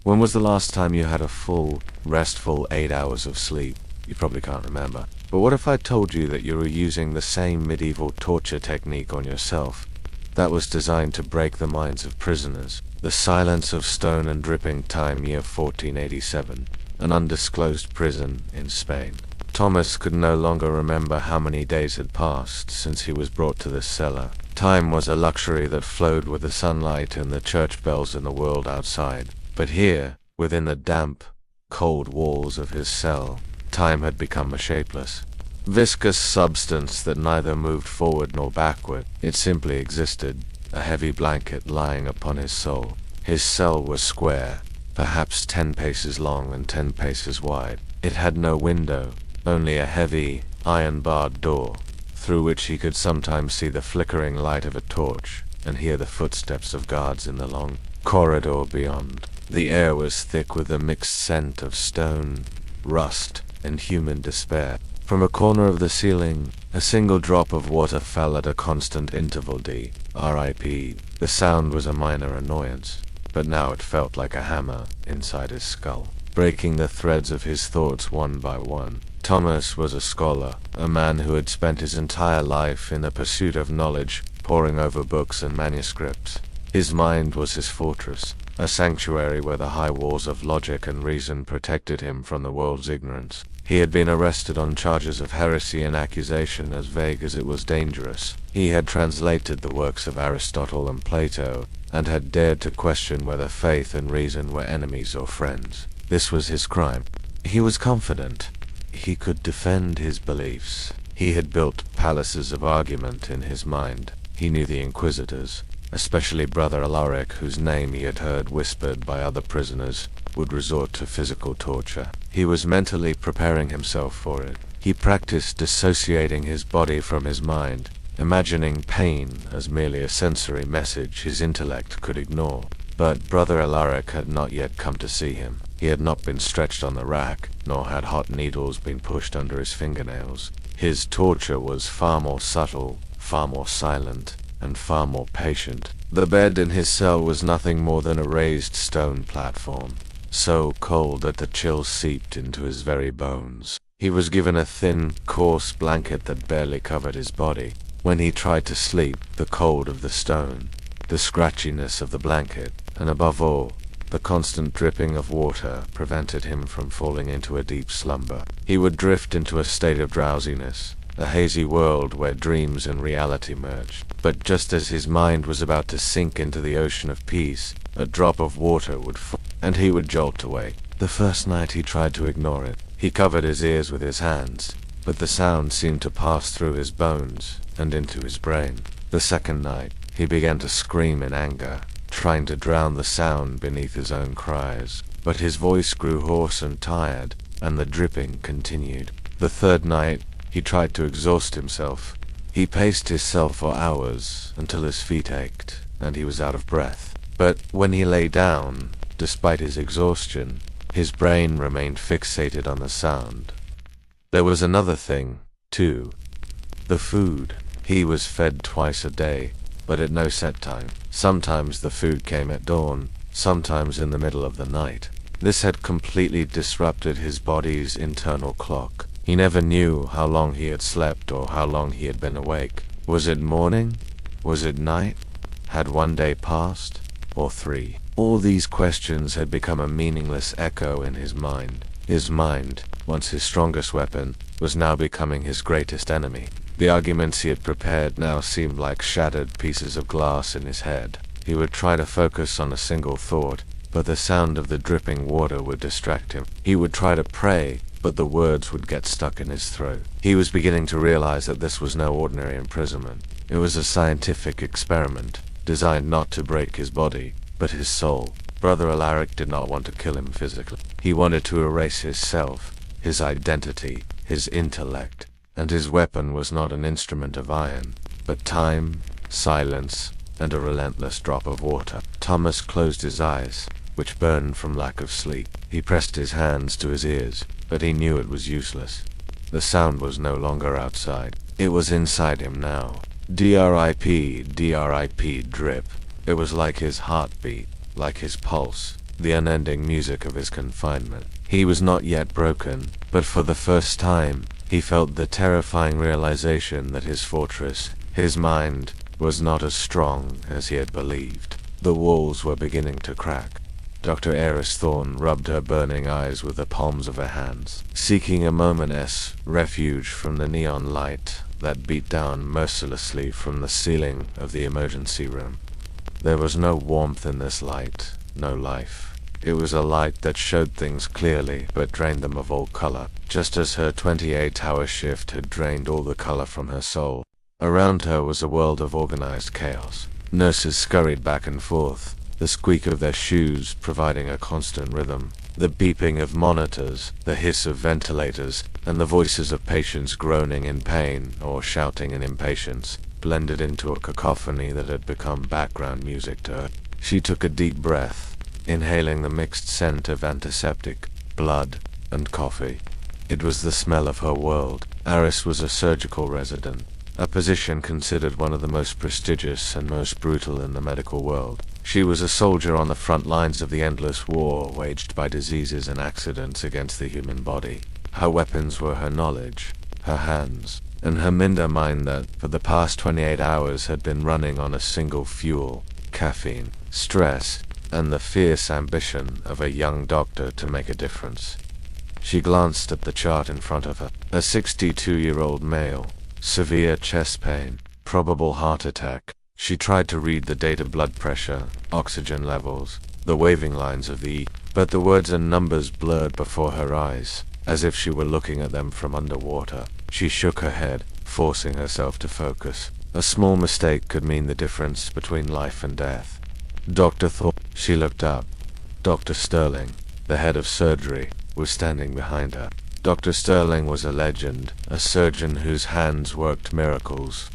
When was the last time you had a full, restful 8 hours of sleep? You probably can't remember. But what if I told you that you were using the same medieval torture technique on yourself that was designed to break the minds of prisoners? The silence of stone and dripping time, year 1487, an undisclosed prison in Spain. Thomas could no longer remember how many days had passed since he was brought to this cellar. Time was a luxury that flowed with the sunlight and the church bells in the world outside. But here, within the damp, cold walls of his cell, time had become a shapeless, viscous substance that neither moved forward nor backward. It simply existed, a heavy blanket lying upon his soul. His cell was square, perhaps 10 paces long and 10 paces wide. It had no window, only a heavy, iron-barred door, through which he could sometimes see the flickering light of a torch and hear the footsteps of guards in the long corridor beyond. The air was thick with a mixed scent of stone, rust, and human despair. From a corner of the ceiling, a single drop of water fell at a constant interval. R.I.P. The sound was a minor annoyance, but now it felt like a hammer inside his skull, breaking the threads of his thoughts one by one. Thomas was a scholar, a man who had spent his entire life in the pursuit of knowledge, poring over books and manuscripts. His mind was his fortress, a sanctuary where the high walls of logic and reason protected him from the world's ignorance. He had been arrested on charges of heresy, and accusation as vague as it was dangerous. He had translated the works of Aristotle and Plato, and had dared to question whether faith and reason were enemies or friends. This was his crime. He was confident. He could defend his beliefs. He had built palaces of argument in his mind. He knew the inquisitors, especially Brother Alaric, whose name he had heard whispered by other prisoners, would resort to physical torture. He was mentally preparing himself for it. He practiced dissociating his body from his mind, imagining pain as merely a sensory message his intellect could ignore. But Brother Alaric had not yet come to see him. He had not been stretched on the rack, nor had hot needles been pushed under his fingernails. His torture was far more subtle, far more silent, and far more patient. The bed in his cell was nothing more than a raised stone platform, so cold that the chill seeped into his very bones. He was given a thin, coarse blanket that barely covered his body. When he tried to sleep, the cold of the stone, the scratchiness of the blanket, and above all, the constant dripping of water prevented him from falling into a deep slumber. He would drift into a state of drowsiness, a hazy world where dreams and reality merged. But just as his mind was about to sink into the ocean of peace, a drop of water would fall, and he would jolt awake. The first night he tried to ignore it. He covered his ears with his hands, but the sound seemed to pass through his bones and into his brain. The second night, he began to scream in anger, trying to drown the sound beneath his own cries. But his voice grew hoarse and tired, and the dripping continued. The third night, he tried to exhaust himself. He paced his cell for hours until his feet ached and he was out of breath. But when he lay down, despite his exhaustion, his brain remained fixated on the sound. There was another thing, too. The food. He was fed twice a day, but at no set time. Sometimes the food came at dawn, sometimes in the middle of the night. This had completely disrupted his body's internal clock. He never knew how long he had slept or how long he had been awake. Was it morning? Was it night? Had one day passed? Or 3? All these questions had become a meaningless echo in his mind. His mind, once his strongest weapon, was now becoming his greatest enemy. The arguments he had prepared now seemed like shattered pieces of glass in his head. He would try to focus on a single thought, but the sound of the dripping water would distract him. He would try to pray, but the words would get stuck in his throat. He was beginning to realize that this was no ordinary imprisonment. It was a scientific experiment, designed not to break his body, but his soul. Brother Alaric did not want to kill him physically. He wanted to erase his self, his identity, his intellect, and his weapon was not an instrument of iron, but time, silence, and a relentless drop of water. Thomas closed his eyes, which burned from lack of sleep. He pressed his hands to his ears, but he knew it was useless. The sound was no longer outside. It was inside him now. DRIP, DRIP, drip. It was like his heartbeat, like his pulse, the unending music of his confinement. He was not yet broken, but for the first time, he felt the terrifying realization that his fortress, his mind, was not as strong as he had believed. The walls were beginning to crack. Dr. Eris Thorne rubbed her burning eyes with the palms of her hands, seeking a moment's refuge from the neon light that beat down mercilessly from the ceiling of the emergency room. There was no warmth in this light, no life. It was a light that showed things clearly, but drained them of all color, just as her 28-hour shift had drained all the color from her soul. Around her was a world of organized chaos. Nurses scurried back and forth, the squeak of their shoes providing a constant rhythm, the beeping of monitors, the hiss of ventilators, and the voices of patients groaning in pain or shouting in impatience, blended into a cacophony that had become background music to her. She took a deep breath, inhaling the mixed scent of antiseptic, blood, and coffee. It was the smell of her world. Aris was a surgical resident, a position considered one of the most prestigious and most brutal in the medical world. She was a soldier on the front lines of the endless war waged by diseases and accidents against the human body. Her weapons were her knowledge, her hands, and her Minder mind that, for the past 28 hours, had been running on a single fuel: caffeine, stress, and the fierce ambition of a young doctor to make a difference. She glanced at the chart in front of her. A 62-year-old male, severe chest pain, probable heart attack. She tried to read the data: blood pressure, oxygen levels, the waving lines of the E, but the words and numbers blurred before her eyes, as if she were looking at them from underwater. She shook her head, forcing herself to focus. A small mistake could mean the difference between life and death. Dr. Thorne. She looked up. Dr. Sterling, the head of surgery, was standing behind her. Dr. Sterling was a legend, a surgeon whose hands worked miracles,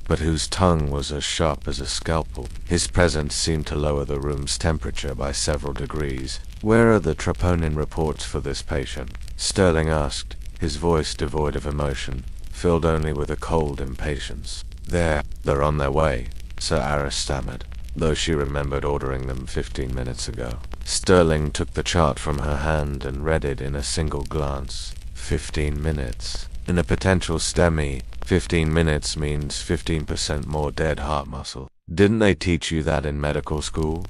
but whose tongue was as sharp as a scalpel. His presence seemed to lower the room's temperature by several degrees. "Where are the troponin reports for this patient?" Sterling asked, his voice devoid of emotion, filled only with a cold impatience. They're on their way," Sir Aris stammered, though she remembered ordering them 15 minutes ago. Sterling took the chart from her hand and read it in a single glance. 15 minutes. In a potential STEMI, 15 minutes means 15% more dead heart muscle. Didn't they teach you that in medical school?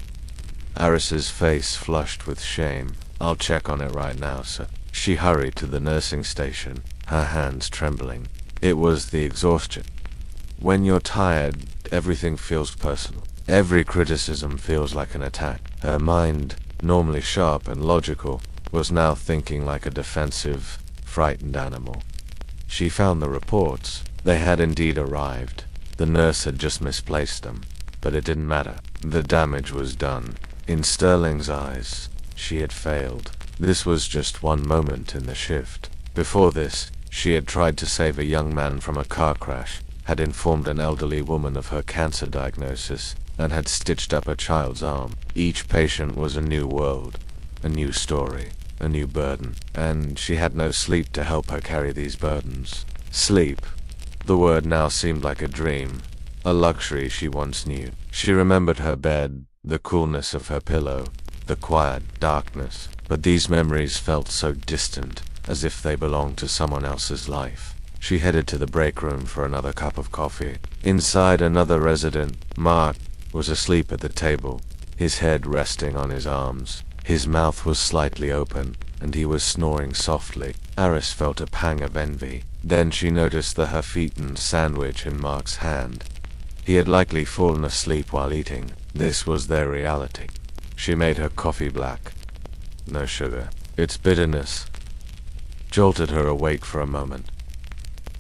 Aris's face flushed with shame. "I'll check on it right now, sir." She hurried to the nursing station, her hands trembling. It was the exhaustion. When you're tired, everything feels personal. Every criticism feels like an attack. Her mind, normally sharp and logical, was now thinking like a defensive, frightened animal. She found the reports. They had indeed arrived. The nurse had just misplaced them, but it didn't matter. The damage was done. In Sterling's eyes, she had failed. This was just one moment in the shift. Before this, she had tried to save a young man from a car crash, had informed an elderly woman of her cancer diagnosis, and had stitched up a child's arm. Each patient was a new world, a new story, a new burden, and she had no sleep to help her carry these burdens. Sleep. The word now seemed like a dream, a luxury she once knew. She remembered her bed, the coolness of her pillow, the quiet darkness, but these memories felt so distant, as if they belonged to someone else's life. She headed to the break room for another cup of coffee. Inside, another resident, Mark, was asleep at the table, his head resting on his arms. His mouth was slightly open, and he was snoring softly. Aris felt a pang of envy. Then she noticed the half-eaten sandwich in Mark's hand. He had likely fallen asleep while eating. This was their reality. She made her coffee black. No sugar. Its bitterness jolted her awake for a moment.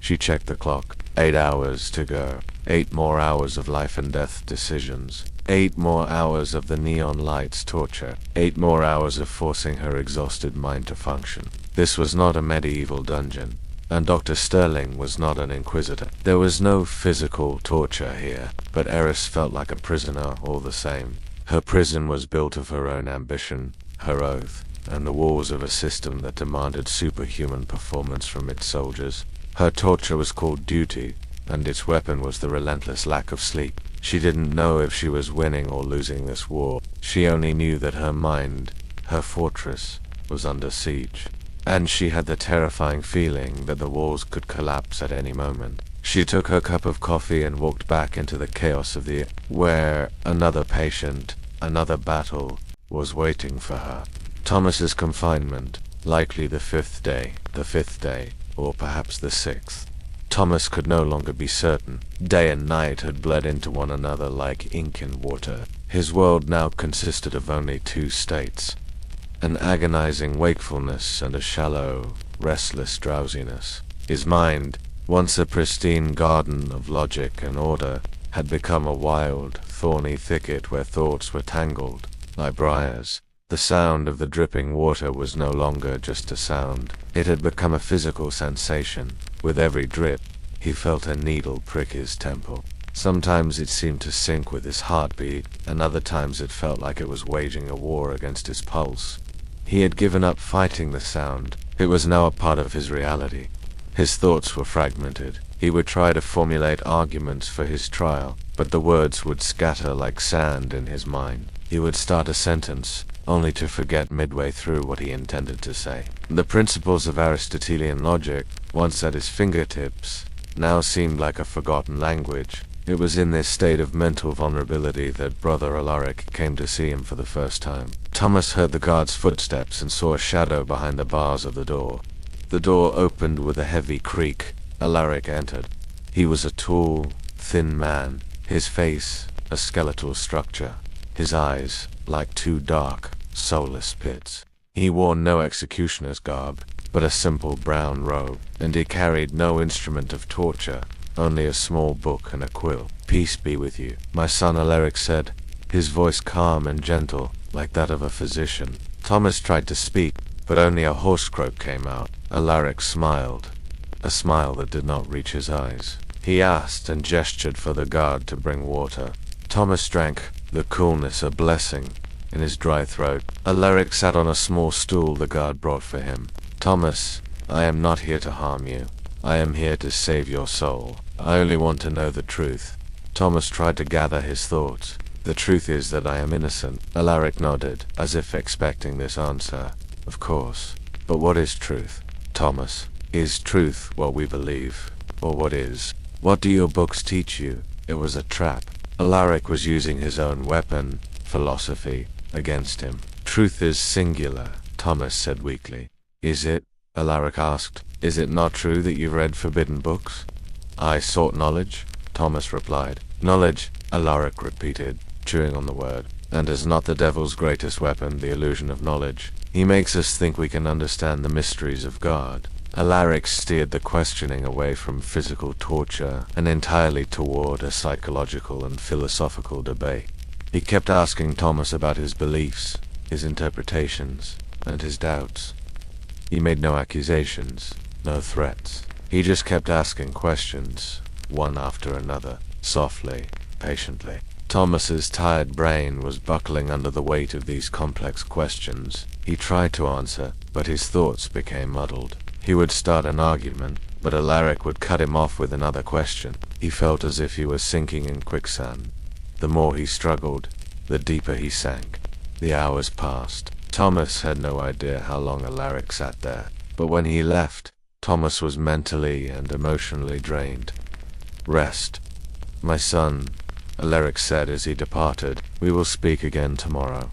She checked the clock. 8 hours to go. 8 more hours of life and death decisions. 8 more hours of the neon lights torture. 8 more hours of forcing her exhausted mind to function. This was not a medieval dungeon, and Dr. Sterling was not an inquisitor. There was no physical torture here, but Eris felt like a prisoner all the same. Her prison was built of her own ambition, her oath, and the walls of a system that demanded superhuman performance from its soldiers. Her torture was called duty, and its weapon was the relentless lack of sleep. She didn't know if she was winning or losing this war, She only knew that her mind, her fortress, was under siege. And she had the terrifying feeling that the walls could collapse at any moment. She took her cup of coffee and walked back into the chaos of the where another patient, another battle, was waiting for her. Thomas's confinement, likely the fifth day, or perhaps the sixth. Thomas could no longer be certain. Day and night had bled into one another like ink and water. His world now consisted of only two states: an agonizing wakefulness and a shallow, restless drowsiness. His mind, once a pristine garden of logic and order, had become a wild, thorny thicket where thoughts were tangled like briars. The sound of the dripping water was no longer just a sound. It had become a physical sensation. With every drip, he felt a needle prick his temple. Sometimes it seemed to sync with his heartbeat, and other times it felt like it was waging a war against his pulse. He had given up fighting the sound. It was now a part of his reality. His thoughts were fragmented. He would try to formulate arguments for his trial, but the words would scatter like sand in his mind. He would start a sentence, only to forget midway through what he intended to say. The principles of Aristotelian logic, once at his fingertips, now seemed like a forgotten language. It was in this state of mental vulnerability that Brother Alaric came to see him for the first time. Thomas heard the guard's footsteps and saw a shadow behind the bars of the door. The door opened with a heavy creak. Alaric entered. He was a tall, thin man, his face a skeletal structure, his eyes like two dark, soulless pits. He wore no executioner's garb, but a simple brown robe, and he carried no instrument of torture, only a small book and a quill. "Peace be with you, my son," Alaric said, his voice calm and gentle, like that of a physician. Thomas tried to speak, but only a hoarse croak came out. Alaric smiled, a smile that did not reach his eyes. He asked and gestured for the guard to bring water. Thomas drank, the coolness a blessing in his dry throat. Alaric sat on a small stool the guard brought for him. "Thomas, I am not here to harm you. I am here to save your soul. I only want to know the truth." Thomas tried to gather his thoughts. "The truth is that I am innocent." Alaric nodded, as if expecting this answer. "Of course. But what is truth, Thomas? Is truth what we believe, or what is? What do your books teach you?" It was a trap. Alaric was using his own weapon, philosophy, against him. "Truth is singular," Thomas said weakly. "Is it?" Alaric asked. "Is it not true that you read forbidden books?" "I sought knowledge," Thomas replied. "Knowledge," Alaric repeated, chewing on the word. "And is not the devil's greatest weapon the illusion of knowledge? He makes us think we can understand the mysteries of God." Alaric steered the questioning away from physical torture and entirely toward a psychological and philosophical debate. He kept asking Thomas about his beliefs, his interpretations, and his doubts. He made no accusations, no threats. He just kept asking questions, one after another, softly, patiently. Thomas's tired brain was buckling under the weight of these complex questions. He tried to answer, but his thoughts became muddled. He would start an argument, but Alaric would cut him off with another question. He felt as if he was sinking in quicksand. The more he struggled, the deeper he sank. The hours passed. Thomas had no idea how long Alaric sat there, but when he left, Thomas was mentally and emotionally drained. "Rest, my son," Alaric said as he departed. "We will speak again tomorrow."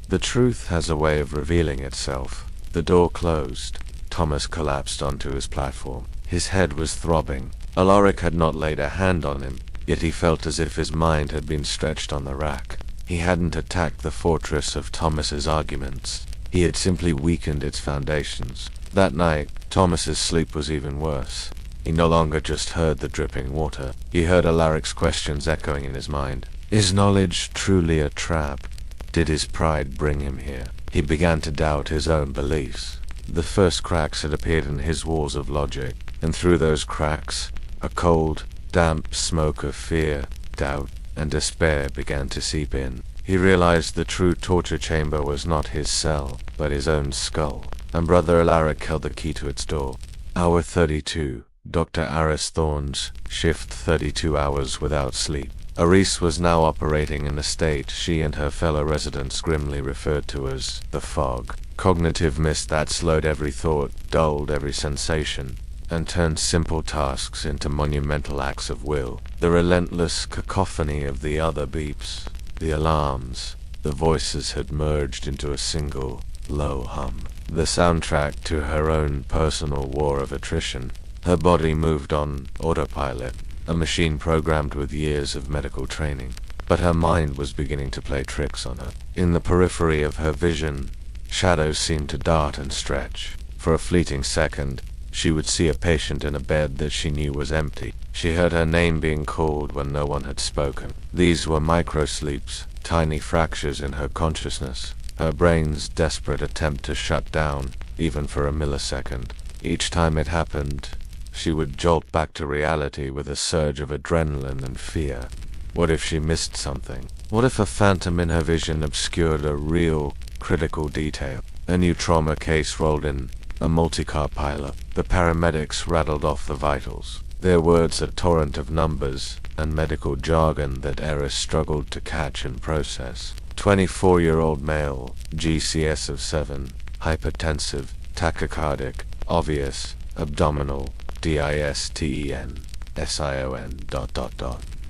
The truth has a way of revealing itself. The door closed. Thomas collapsed onto his platform. His head was throbbing. Alaric had not laid a hand on him, yet he felt as if his mind had been stretched on the rack. He hadn't attacked the fortress of Thomas's arguments. He had simply weakened its foundations. That night, Thomas's sleep was even worse. He no longer just heard the dripping water. He heard Alaric's questions echoing in his mind. Is knowledge truly a trap? Did his pride bring him here? He began to doubt his own beliefs. The first cracks had appeared in his walls of logic, and through those cracks, a cold, damp smoke of fear, doubt, and despair began to seep in. He realized the true torture chamber was not his cell, but his own skull, and Brother Alaric held the key to its door. Hour 32. Dr. Aris Thorne's shift 32 hours without sleep. Aris was now operating in a state she and her fellow residents grimly referred to as the fog. Cognitive mist that slowed every thought, dulled every sensation, and turned simple tasks into monumental acts of will. The relentless cacophony of the other beeps, the alarms, the voices had merged into a single, low hum. The soundtrack to her own personal war of attrition. Her body moved on autopilot, a machine programmed with years of medical training. But her mind was beginning to play tricks on her. In the periphery of her vision, shadows seemed to dart and stretch. For a fleeting second, she would see a patient in a bed that she knew was empty. She heard her name being called when no one had spoken. These were microsleeps, tiny fractures in her consciousness, her brain's desperate attempt to shut down, even for a millisecond. Each time it happened, she would jolt back to reality with a surge of adrenaline and fear. What if she missed something? What if a phantom in her vision obscured a real, critical detail? A new trauma case rolled in, a multi-car pileup. The paramedics rattled off the vitals, their words a torrent of numbers and medical jargon that Eris struggled to catch and process. 24-year-old male, GCS of 7, hypertensive, tachycardic, obvious, abdominal, DISTEN, SION ...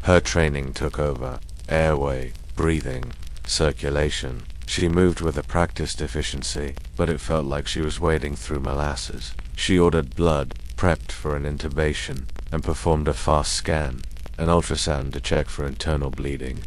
Her training took over. Airway, breathing, circulation. She moved with a practiced efficiency, but it felt like she was wading through molasses. She ordered blood, prepped for an intubation, and performed a fast scan, an ultrasound to check for internal bleeding.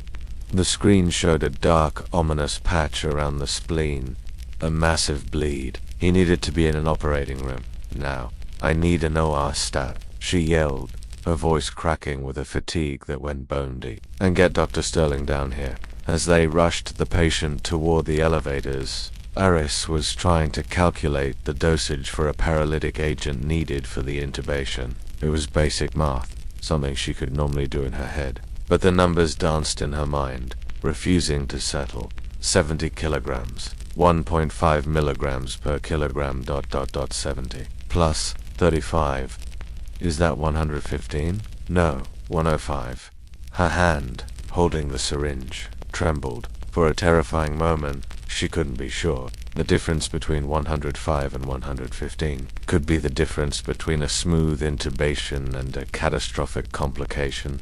The screen showed a dark, ominous patch around the spleen, a massive bleed. He needed to be in an operating room. Now. "I need an OR stat," she yelled, her voice cracking with a fatigue that went bone deep. "And get Dr. Sterling down here." As they rushed the patient toward the elevators, Eris was trying to calculate the dosage for a paralytic agent needed for the intubation. It was basic math, something she could normally do in her head. But the numbers danced in her mind, refusing to settle. 70 kilograms, 1.5 milligrams per kilogram ... 70, plus 35. Is that 115? No, 105. Her hand, holding the syringe, trembled. For a terrifying moment, she couldn't be sure. The difference between 105 and 115 could be the difference between a smooth intubation and a catastrophic complication.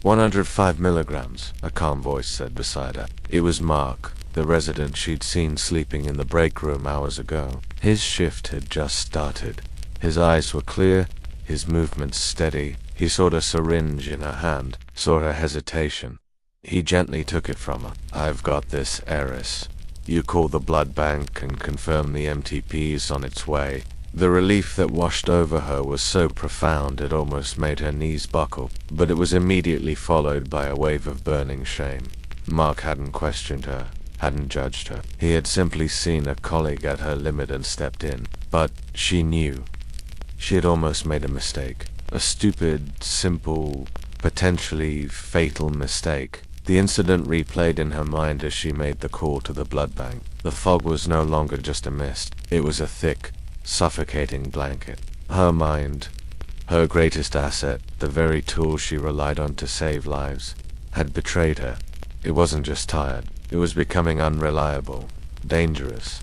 105 milligrams, a calm voice said beside her. It was Mark, the resident she'd seen sleeping in the break room hours ago. His shift had just started. His eyes were clear, his movements steady. He saw the syringe in her hand, saw her hesitation. He gently took it from her. "I've got this, Eris. You call the blood bank and confirm the MTP's on its way." The relief that washed over her was so profound it almost made her knees buckle, but it was immediately followed by a wave of burning shame. Mark hadn't questioned her, hadn't judged her. He had simply seen a colleague at her limit and stepped in. But she knew. She had almost made a mistake. A stupid, simple, potentially fatal mistake. The incident replayed in her mind as she made the call to the blood bank. The fog was no longer just a mist. It was a thick, suffocating blanket. Her mind, her greatest asset, the very tool she relied on to save lives, had betrayed her. It wasn't just tired. It was becoming unreliable, dangerous.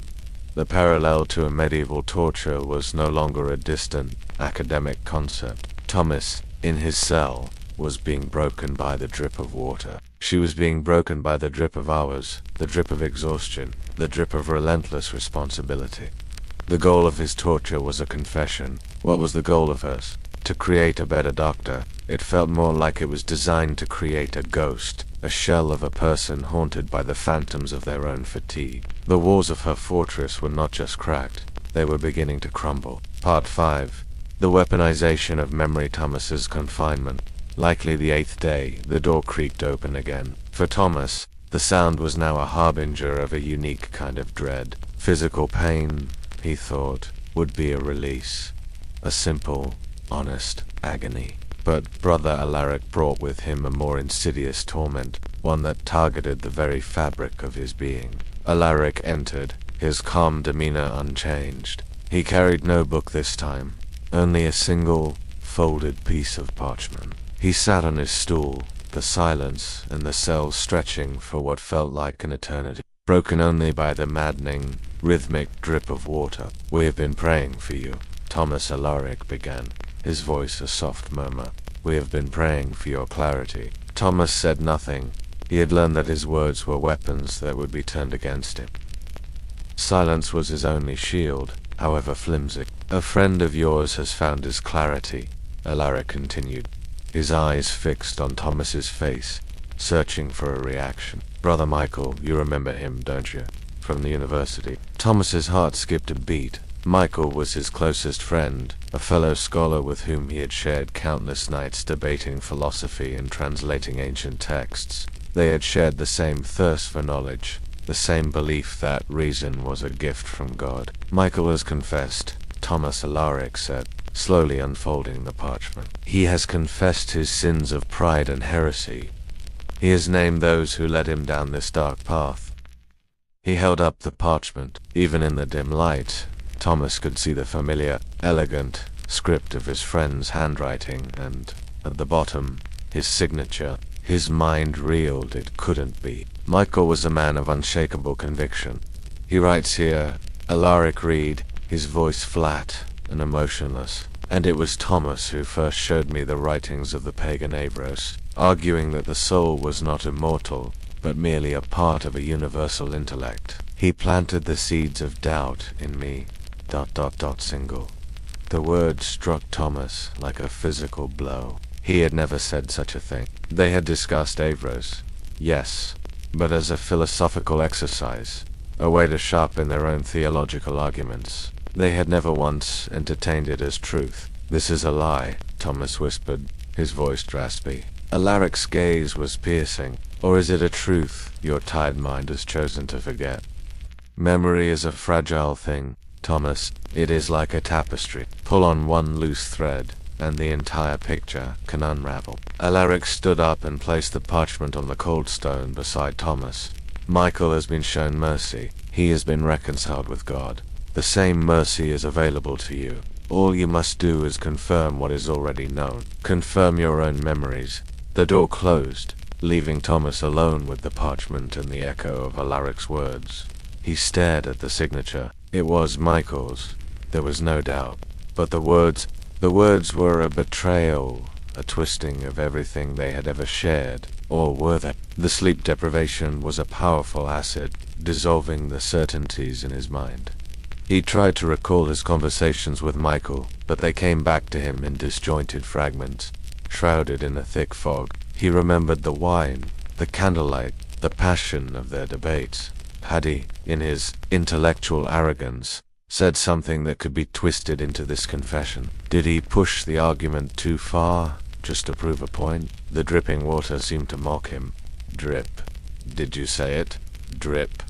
The parallel to a medieval torture was no longer a distant, academic concept. Thomas, in his cell, was being broken by the drip of water. She was being broken by the drip of hours, the drip of exhaustion, the drip of relentless responsibility. The goal of his torture was a confession. What was the goal of hers? To create a better doctor. It felt more like it was designed to create a ghost, a shell of a person haunted by the phantoms of their own fatigue. The walls of her fortress were not just cracked, they were beginning to crumble. Part 5. The weaponization of Memory. Thomas's confinement. Likely the 8th day, the door creaked open again. For Thomas, the sound was now a harbinger of a unique kind of dread. Physical pain, he thought, would be a release. A simple, honest agony. But Brother Alaric brought with him a more insidious torment, one that targeted the very fabric of his being. Alaric entered, his calm demeanor unchanged. He carried no book this time, only a single, folded piece of parchment. He sat on his stool, the silence and the cell stretching for what felt like an eternity, broken only by the maddening, rhythmic drip of water. "We have been praying for you," Thomas Alaric began, his voice a soft murmur. "We have been praying for your clarity." Thomas said nothing. He had learned that his words were weapons that would be turned against him. Silence was his only shield, however flimsy. "A friend of yours has found his clarity," Alaric continued, his eyes fixed on Thomas's face, searching for a reaction. "Brother Michael, you remember him, don't you? From the university." Thomas's heart skipped a beat. Michael was his closest friend, a fellow scholar with whom he had shared countless nights debating philosophy and translating ancient texts. They had shared the same thirst for knowledge, the same belief that reason was a gift from God. "Michael has confessed," Thomas Alaric said, slowly unfolding the parchment. "He has confessed his sins of pride and heresy. He has named those who led him down this dark path." He held up the parchment. Even in the dim light, Thomas could see the familiar, elegant script of his friend's handwriting, and, at the bottom, his signature. His mind reeled. It couldn't be. Michael was a man of unshakable conviction. "He writes here," Alaric read, his voice flat and emotionless, "and it was Thomas who first showed me the writings of the pagan Eros, arguing that the soul was not immortal, but merely a part of a universal intellect. He planted the seeds of doubt in me, ... single." The word struck Thomas like a physical blow. He had never said such a thing. They had discussed Eros, yes, but as a philosophical exercise, a way to sharpen their own theological arguments. They had never once entertained it as truth. "This is a lie," Thomas whispered, his voice raspy. Alaric's gaze was piercing. "Or is it a truth your tired mind has chosen to forget?" "Memory is a fragile thing, Thomas. It is like a tapestry. Pull on one loose thread, and the entire picture can unravel." Alaric stood up and placed the parchment on the cold stone beside Thomas. "Michael has been shown mercy. He has been reconciled with God. The same mercy is available to you. All you must do is confirm what is already known. Confirm your own memories." The door closed, leaving Thomas alone with the parchment and the echo of Alaric's words. He stared at the signature. It was Michael's, there was no doubt. But the words were a betrayal, a twisting of everything they had ever shared. Or were they? The sleep deprivation was a powerful acid, dissolving the certainties in his mind. He tried to recall his conversations with Michael, but they came back to him in disjointed fragments, shrouded in a thick fog. He remembered the wine, the candlelight, the passion of their debates. Had he, in his intellectual arrogance, said something that could be twisted into this confession? Did he push the argument too far, just to prove a point? The dripping water seemed to mock him. "Drip. Did you say it? Drip. ...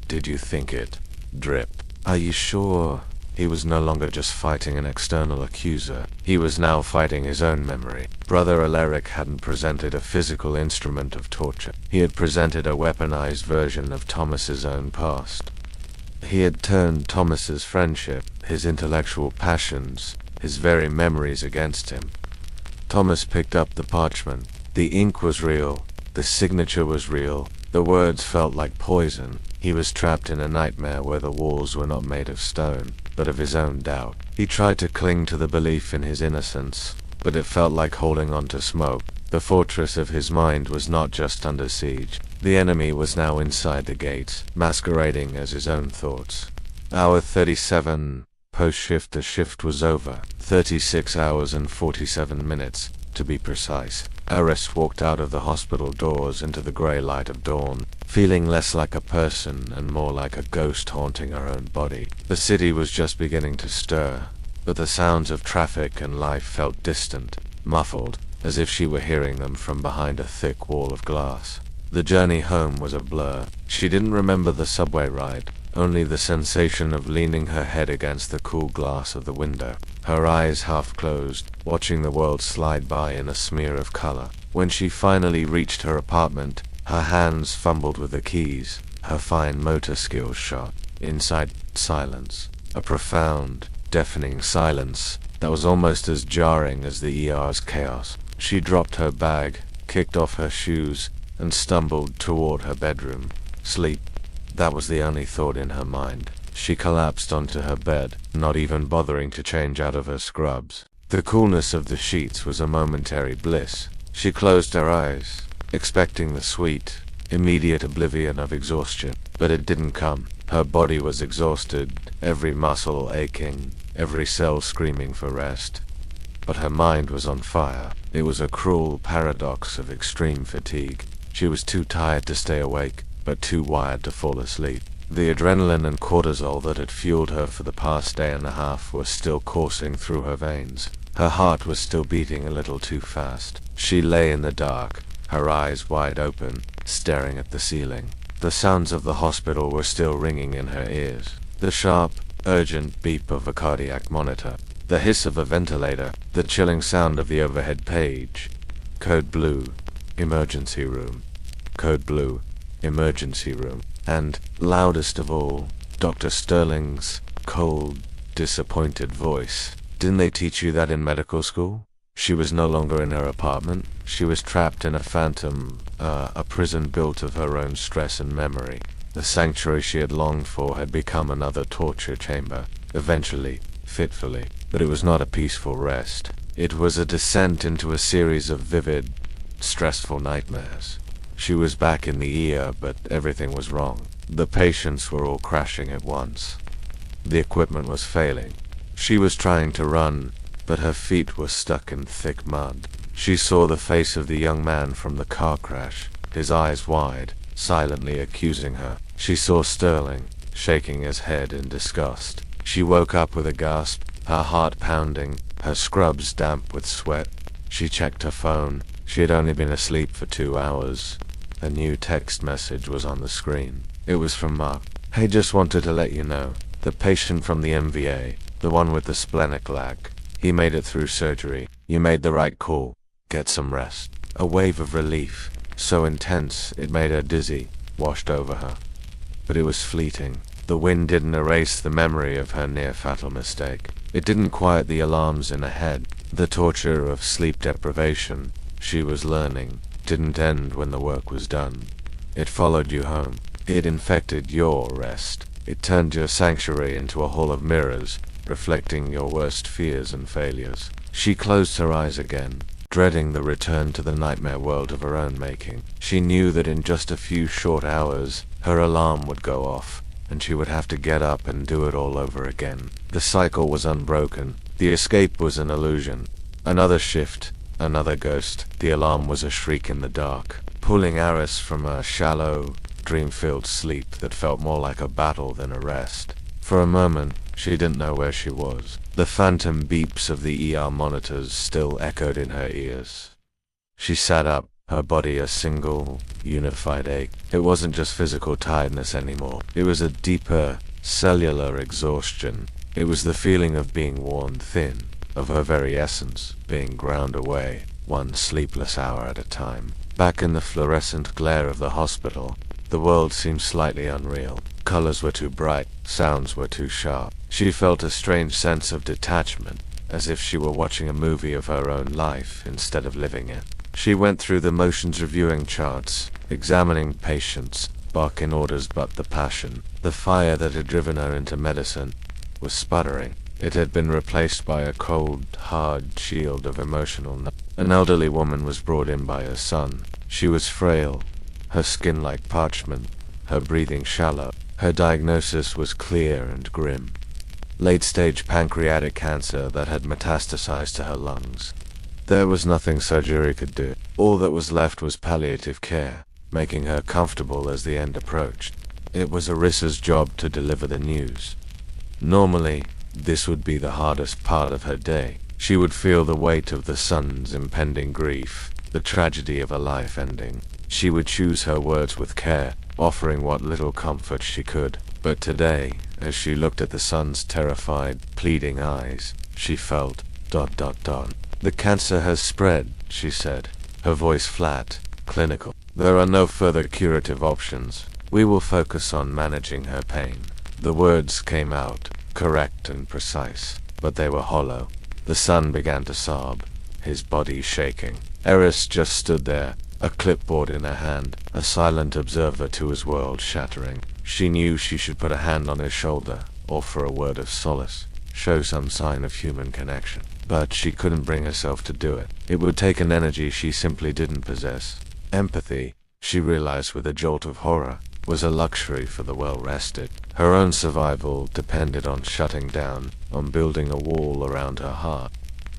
Did you think it? Drip. Are you sure?" He was no longer just fighting an external accuser. He was now fighting his own memory. Brother Alaric hadn't presented a physical instrument of torture. He had presented a weaponized version of Thomas's own past. He had turned Thomas's friendship, his intellectual passions, his very memories against him. Thomas picked up the parchment. The ink was real. The signature was real. The words felt like poison. He was trapped in a nightmare where the walls were not made of stone, but of his own doubt. He tried to cling to the belief in his innocence, but it felt like holding on to smoke. The fortress of his mind was not just under siege. The enemy was now inside the gates, masquerading as his own thoughts. Hour 37, post-shift. The shift was over. 36 hours and 47 minutes, to be precise. Aris walked out of the hospital doors into the grey light of dawn, feeling less like a person and more like a ghost haunting her own body. The city was just beginning to stir, but the sounds of traffic and life felt distant, muffled, as if she were hearing them from behind a thick wall of glass. The journey home was a blur. She didn't remember the subway ride, only the sensation of leaning her head against the cool glass of the window, her eyes half closed, watching the world slide by in a smear of color. When she finally reached her apartment, her hands fumbled with the keys, her fine motor skills shot. Inside, silence. A profound, deafening silence that was almost as jarring as the ER's chaos. She dropped her bag, kicked off her shoes, and stumbled toward her bedroom. Sleep. That was the only thought in her mind. She collapsed onto her bed, not even bothering to change out of her scrubs. The coolness of the sheets was a momentary bliss. She closed her eyes, expecting the sweet, immediate oblivion of exhaustion, but it didn't come. Her body was exhausted, every muscle aching, every cell screaming for rest. But her mind was on fire. It was a cruel paradox of extreme fatigue. She was too tired to stay awake, but too wired to fall asleep. The adrenaline and cortisol that had fueled her for the past day and a half were still coursing through her veins. Her heart was still beating a little too fast. She lay in the dark, her eyes wide open, staring at the ceiling. The sounds of the hospital were still ringing in her ears. The sharp, urgent beep of a cardiac monitor, the hiss of a ventilator, the chilling sound of the overhead page. Code blue, emergency room. Code blue, emergency room. And, loudest of all, Dr. Sterling's cold, disappointed voice. Didn't they teach you that in medical school? She was no longer in her apartment. She was trapped in a phantom, a prison built of her own stress and memory. The sanctuary she had longed for had become another torture chamber, eventually, fitfully. But it was not a peaceful rest. It was a descent into a series of vivid, stressful nightmares. She was back in the ER, but everything was wrong. The patients were all crashing at once. The equipment was failing. She was trying to run, but her feet were stuck in thick mud. She saw the face of the young man from the car crash, his eyes wide, silently accusing her. She saw Sterling, shaking his head in disgust. She woke up with a gasp, her heart pounding, her scrubs damp with sweat. She checked her phone. She had only been asleep for 2 hours. A new text message was on the screen. It was from Mark. Hey, just wanted to let you know, the patient from the MVA, the one with the splenic lag, he made it through surgery. You made the right call. Get some rest. A wave of relief, so intense it made her dizzy, washed over her. But it was fleeting. The wind didn't erase the memory of her near-fatal mistake. It didn't quiet the alarms in her head. The torture of sleep deprivation she was learning didn't end when the work was done. It followed you home. It infected your rest. It turned your sanctuary into a hall of mirrors, reflecting your worst fears and failures. She closed her eyes again, dreading the return to the nightmare world of her own making. She knew that in just a few short hours, her alarm would go off, and she would have to get up and do it all over again. The cycle was unbroken. The escape was an illusion. Another shift, another ghost. The alarm was a shriek in the dark, pulling Aris from a shallow, dream-filled sleep that felt more like a battle than a rest. For a moment, she didn't know where she was. The phantom beeps of the ER monitors still echoed in her ears. She sat up, her body a single, unified ache. It wasn't just physical tiredness anymore. It was a deeper, cellular exhaustion. It was the feeling of being worn thin, of her very essence being ground away, one sleepless hour at a time. Back in the fluorescent glare of the hospital, the world seemed slightly unreal. Colors were too bright, sounds were too sharp. She felt a strange sense of detachment, as if she were watching a movie of her own life instead of living it. She went through the motions reviewing charts, examining patients, barking orders, but the passion, the fire that had driven her into medicine, was sputtering. It had been replaced by a cold, hard shield of emotional numbness. An elderly woman was brought in by her son. She was frail, her skin like parchment, her breathing shallow. Her diagnosis was clear and grim. Late-stage pancreatic cancer that had metastasized to her lungs. There was nothing surgery could do. All that was left was palliative care, making her comfortable as the end approached. It was Arissa's job to deliver the news. Normally, this would be the hardest part of her day. She would feel the weight of the son's impending grief, the tragedy of a life ending. She would choose her words with care, offering what little comfort she could. But today, as she looked at the son's terrified, pleading eyes, she felt ... The cancer has spread, she said, her voice flat, clinical. There are no further curative options. We will focus on managing her pain. The words came out, correct and precise, but they were hollow. The son began to sob. his body shaking. Eris just stood there, a clipboard in her hand, a silent observer to his world shattering. She knew she should put a hand on his shoulder, offer a word of solace, show some sign of human connection. But she couldn't bring herself to do it. It would take an energy she simply didn't possess. Empathy, she realized with a jolt of horror, was a luxury for the well-rested. Her own survival depended on shutting down, on building a wall around her heart,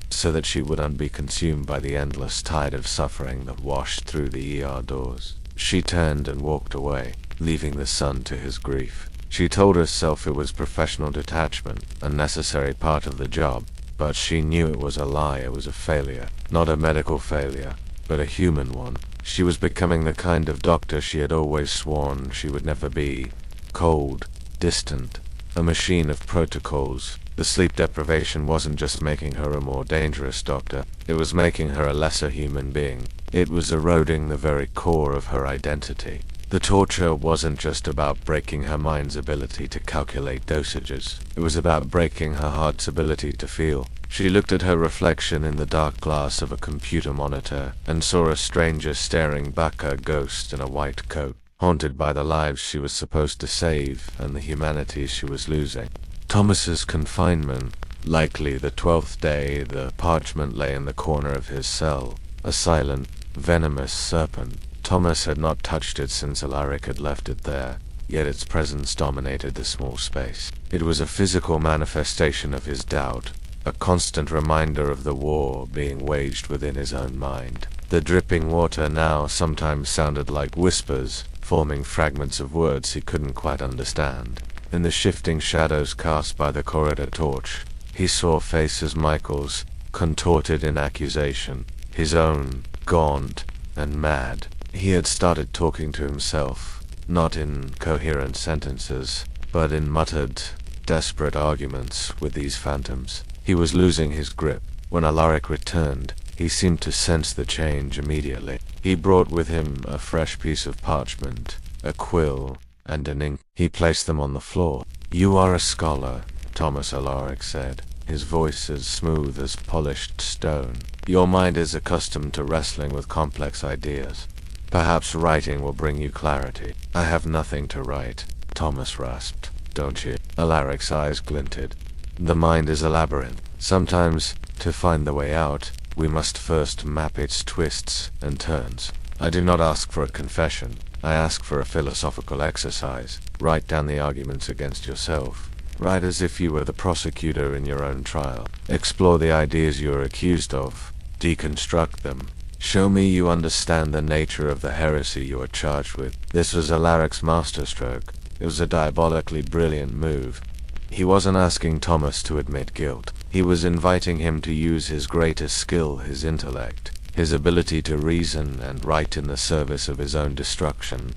so that she wouldn't be consumed by the endless tide of suffering that washed through the ER doors. She turned and walked away, leaving the son to his grief. She told herself it was professional detachment, a necessary part of the job, but she knew it was a lie. It was a failure. Not a medical failure, but a human one. She was becoming the kind of doctor she had always sworn she would never be. Cold, distant, a machine of protocols. The sleep deprivation wasn't just making her a more dangerous doctor, it was making her a lesser human being. It was eroding the very core of her identity. The torture wasn't just about breaking her mind's ability to calculate dosages. It was about breaking her heart's ability to feel. She looked at her reflection in the dark glass of a computer monitor and saw a stranger staring back, a ghost in a white coat, haunted by the lives she was supposed to save and the humanity she was losing. Thomas's confinement, likely the 12th day. The parchment lay in the corner of his cell, a silent, venomous serpent. Thomas had not touched it since Alaric had left it there, yet its presence dominated the small space. It was a physical manifestation of his doubt, a constant reminder of the war being waged within his own mind. The dripping water now sometimes sounded like whispers, forming fragments of words he couldn't quite understand. In the shifting shadows cast by the corridor torch, he saw faces Michael's, contorted in accusation, his own, gaunt and mad. He had started talking to himself, not in coherent sentences, but in muttered, desperate arguments with these phantoms. He was losing his grip. When Alaric returned, he seemed to sense the change immediately. He brought with him a fresh piece of parchment, a quill, and an ink. He placed them on the floor. "You are a scholar," Thomas Alaric said, his voice as smooth as polished stone. "Your mind is accustomed to wrestling with complex ideas. Perhaps writing will bring you clarity." "I have nothing to write," Thomas rasped. "Don't you?" Alaric's eyes glinted. "The mind is a labyrinth. Sometimes, to find the way out, we must first map its twists and turns. I do not ask for a confession. I ask for a philosophical exercise. Write down the arguments against yourself. Write as if you were the prosecutor in your own trial. Explore the ideas you are accused of. Deconstruct them. Show me you understand the nature of the heresy you are charged with." This was Alaric's masterstroke. It was a diabolically brilliant move. He wasn't asking Thomas to admit guilt. He was inviting him to use his greatest skill, his intellect, his ability to reason and write in the service of his own destruction.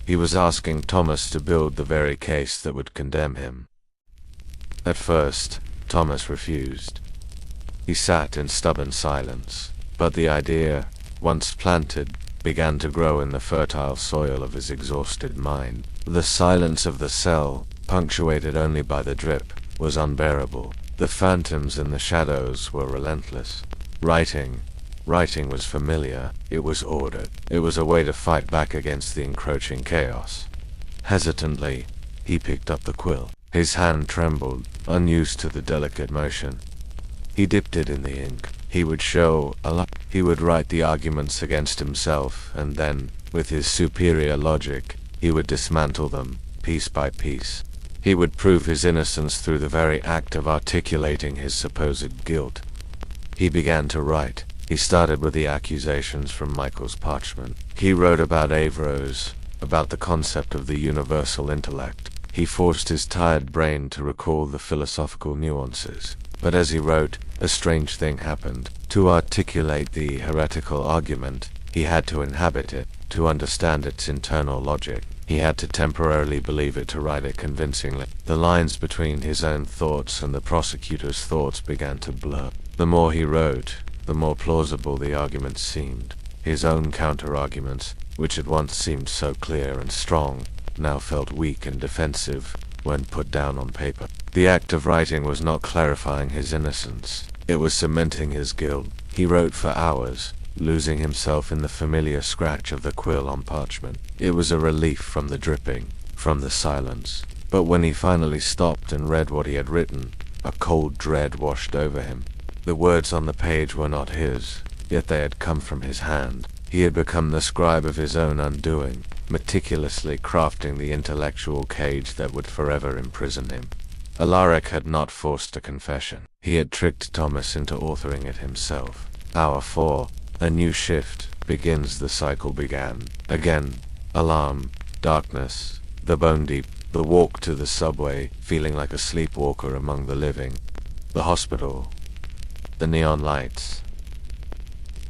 He was asking Thomas to build the very case that would condemn him. At first, Thomas refused. He sat in stubborn silence, but the idea, once planted, began to grow in the fertile soil of his exhausted mind. The silence of the cell, punctuated only by the drip, was unbearable. The phantoms in the shadows were relentless. Writing was familiar. It was ordered. It was a way to fight back against the encroaching chaos. Hesitantly, he picked up the quill. His hand trembled, unused to the delicate motion. He dipped it in the ink. He would show a lot. He would write the arguments against himself, and then, with his superior logic, he would dismantle them, piece by piece. He would prove his innocence through the very act of articulating his supposed guilt. He began to write. He started with the accusations from Michael's parchment. He wrote about Averos, about the concept of the universal intellect. He forced his tired brain to recall the philosophical nuances. But as he wrote, a strange thing happened. To articulate the heretical argument, he had to inhabit it, to understand its internal logic. He had to temporarily believe it to write it convincingly. The lines between his own thoughts and the prosecutor's thoughts began to blur. The more he wrote, the more plausible the arguments seemed. His own counter-arguments, which had once seemed so clear and strong, now felt weak and defensive when put down on paper. The act of writing was not clarifying his innocence. It was cementing his guilt. He wrote for hours, losing himself in the familiar scratch of the quill on parchment. It was a relief from the dripping, from the silence. But when he finally stopped and read what he had written, a cold dread washed over him. The words on the page were not his, yet they had come from his hand. He had become the scribe of his own undoing, meticulously crafting the intellectual cage that would forever imprison him. Alaric had not forced a confession. He had tricked Thomas into authoring it himself. Hour 4. A new shift begins. The cycle began. Again. Alarm. Darkness. The bone deep. The walk to the subway, feeling like a sleepwalker among the living. The hospital. The neon lights.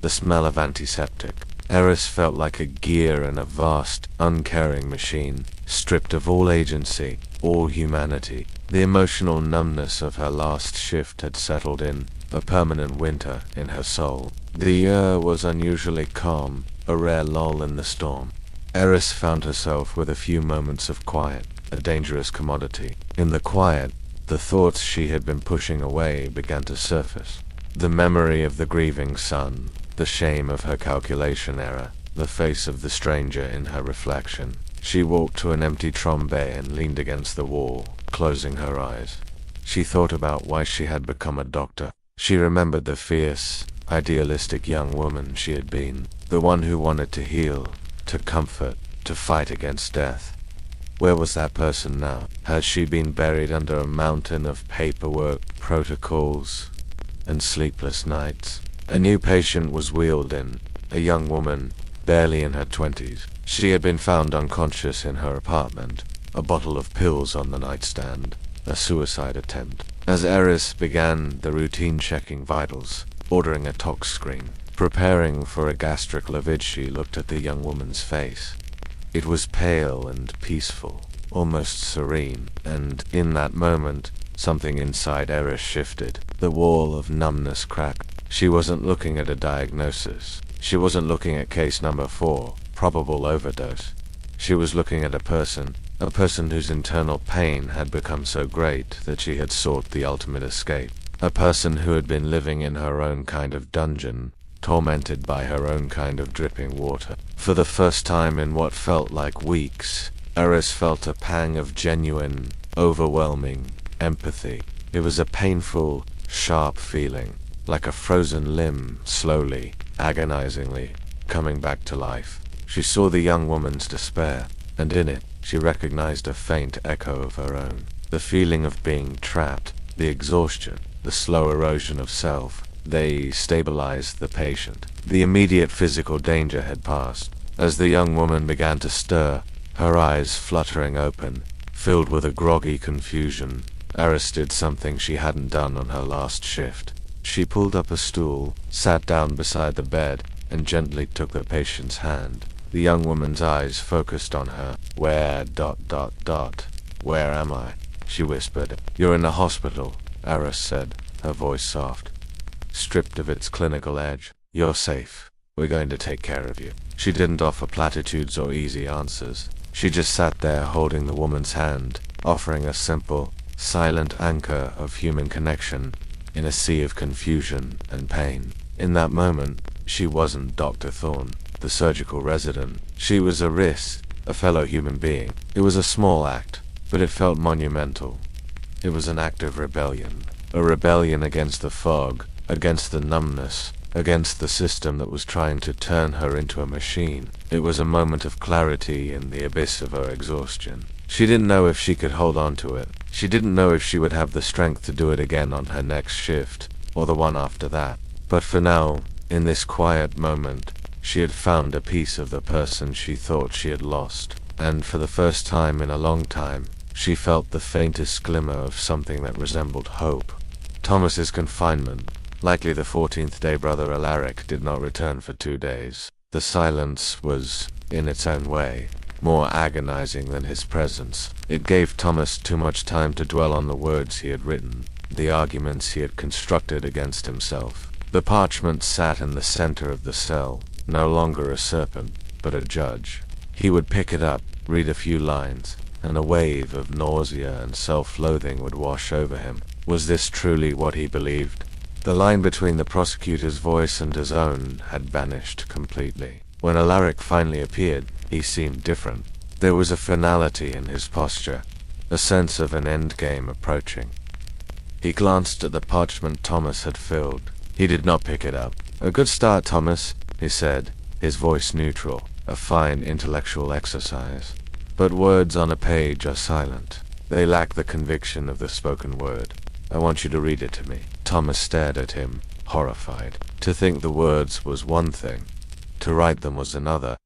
The smell of antiseptic. Eris felt like a gear in a vast, uncaring machine, stripped of all agency, all humanity. The emotional numbness of her last shift had settled in, a permanent winter in her soul. The air was unusually calm, a rare lull in the storm. Eris found herself with a few moments of quiet, a dangerous commodity. In the quiet, the thoughts she had been pushing away began to surface. The memory of the grieving son, the shame of her calculation error, the face of the stranger in her reflection. She walked to an empty trombe and leaned against the wall, closing her eyes. She thought about why she had become a doctor. She remembered the fierce, idealistic young woman she had been, the one who wanted to heal, to comfort, to fight against death. Where was that person now? Had she been buried under a mountain of paperwork, protocols, and sleepless nights? A new patient was wheeled in, a young woman, barely in her 20s. She had been found unconscious in her apartment, a bottle of pills on the nightstand, a suicide attempt. As Eris began the routine checking vitals, ordering a tox screen, preparing for a gastric lavage, she looked at the young woman's face. It was pale and peaceful, almost serene, and in that moment, something inside Eris shifted. The wall of numbness cracked. She wasn't looking at a diagnosis. She wasn't looking at case number 4, probable overdose. She was looking at a person whose internal pain had become so great that she had sought the ultimate escape. A person who had been living in her own kind of dungeon, tormented by her own kind of dripping water. For the first time in what felt like weeks, Eris felt a pang of genuine, overwhelming empathy. It was a painful, sharp feeling, like a frozen limb slowly, agonizingly, coming back to life. She saw the young woman's despair, and in it, she recognized a faint echo of her own. The feeling of being trapped, the exhaustion, the slow erosion of self. They stabilized the patient. The immediate physical danger had passed. As the young woman began to stir, her eyes fluttering open, filled with a groggy confusion, Eris did something she hadn't done on her last shift. She pulled up a stool, sat down beside the bed, and gently took the patient's hand. The young woman's eyes focused on her. Where am I? She whispered. You're in the hospital, Eris said, her voice soft, stripped of its clinical edge. You're safe. We're going to take care of you. She didn't offer platitudes or easy answers. She just sat there holding the woman's hand, offering a simple, silent anchor of human connection in a sea of confusion and pain. In that moment, she wasn't Dr. Thorne, the surgical resident. She was Iris, a fellow human being. It was a small act, but it felt monumental. It was an act of rebellion. A rebellion against the fog, against the numbness, against the system that was trying to turn her into a machine. It was a moment of clarity in the abyss of her exhaustion. She didn't know if she could hold on to it. She didn't know if she would have the strength to do it again on her next shift, or the one after that. But for now, in this quiet moment, she had found a piece of the person she thought she had lost. And for the first time in a long time, she felt the faintest glimmer of something that resembled hope. Thomas's confinement. Likely the 14th day brother Alaric did not return for 2 days. The silence was, in its own way, more agonizing than his presence. It gave Thomas too much time to dwell on the words he had written, the arguments he had constructed against himself. The parchment sat in the center of the cell, no longer a serpent, but a judge. He would pick it up, read a few lines, and a wave of nausea and self-loathing would wash over him. Was this truly what he believed? The line between the prosecutor's voice and his own had vanished completely. When Alaric finally appeared, he seemed different. There was a finality in his posture, a sense of an endgame approaching. He glanced at the parchment Thomas had filled. He did not pick it up. "A good start, Thomas," he said, his voice neutral, a fine intellectual exercise. But words on a page are silent. They lack the conviction of the spoken word. "I want you to read it to me." Thomas stared at him, horrified. To think the words was one thing, to write them was another,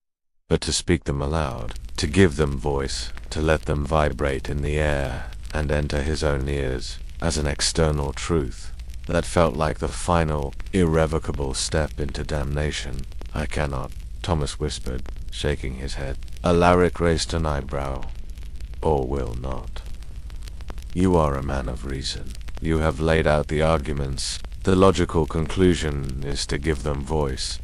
but to speak them aloud, to give them voice, to let them vibrate in the air and enter his own ears as an external truth, that felt like the final, irrevocable step into damnation. "I cannot," Thomas whispered, shaking his head. Alaric raised an eyebrow. "Or will not. You are a man of reason. You have laid out the arguments. The logical conclusion is to give them voice.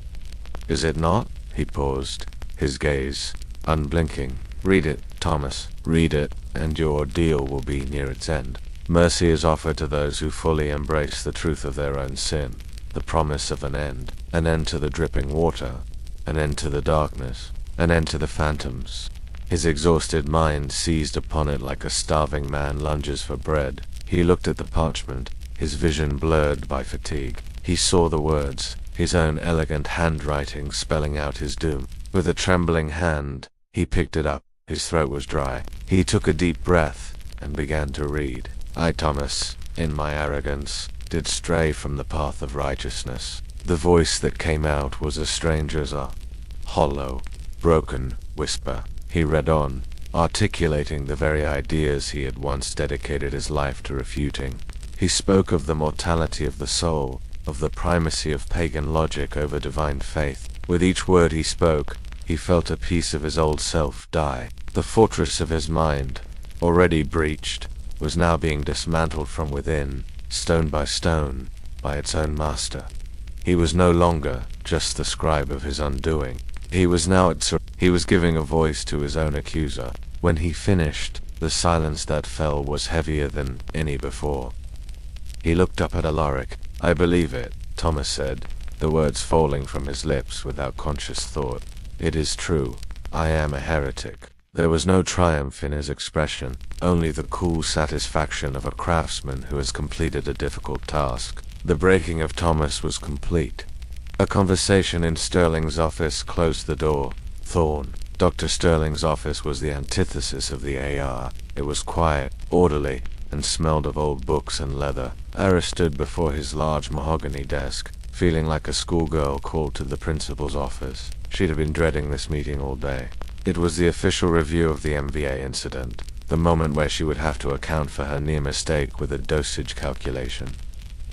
Is it not?" He paused, his gaze unblinking. "Read it, Thomas. Read it, and your ordeal will be near its end. Mercy is offered to those who fully embrace the truth of their own sin, the promise of an end to the dripping water, an end to the darkness, an end to the phantoms." His exhausted mind seized upon it like a starving man lunges for bread. He looked at the parchment, his vision blurred by fatigue. He saw the words, his own elegant handwriting spelling out his doom. With a trembling hand, he picked it up. His throat was dry. He took a deep breath and began to read. "I, Thomas, in my arrogance, did stray from the path of righteousness." The voice that came out was a stranger's, a hollow, broken whisper. He read on, articulating the very ideas he had once dedicated his life to refuting. He spoke of the mortality of the soul, of the primacy of pagan logic over divine faith. With each word he spoke, he felt a piece of his old self die. The fortress of his mind, already breached, was now being dismantled from within, stone by stone, by its own master. He was no longer just the scribe of his undoing. He was now he was giving a voice to his own accuser. When he finished, the silence that fell was heavier than any before. He looked up at Alaric. "I believe it," Thomas said, the words falling from his lips without conscious thought. "It is true. I am a heretic." There was no triumph in his expression, only the cool satisfaction of a craftsman who has completed a difficult task. The breaking of Thomas was complete. A conversation in Sterling's office closed the door. Thorn. Dr. Sterling's office was the antithesis of the AR. It was quiet, orderly, and smelled of old books and leather. Eris stood before his large mahogany desk, feeling like a schoolgirl called to the principal's office. She'd have been dreading this meeting all day. It was the official review of the MVA incident, the moment where she would have to account for her near mistake with a dosage calculation.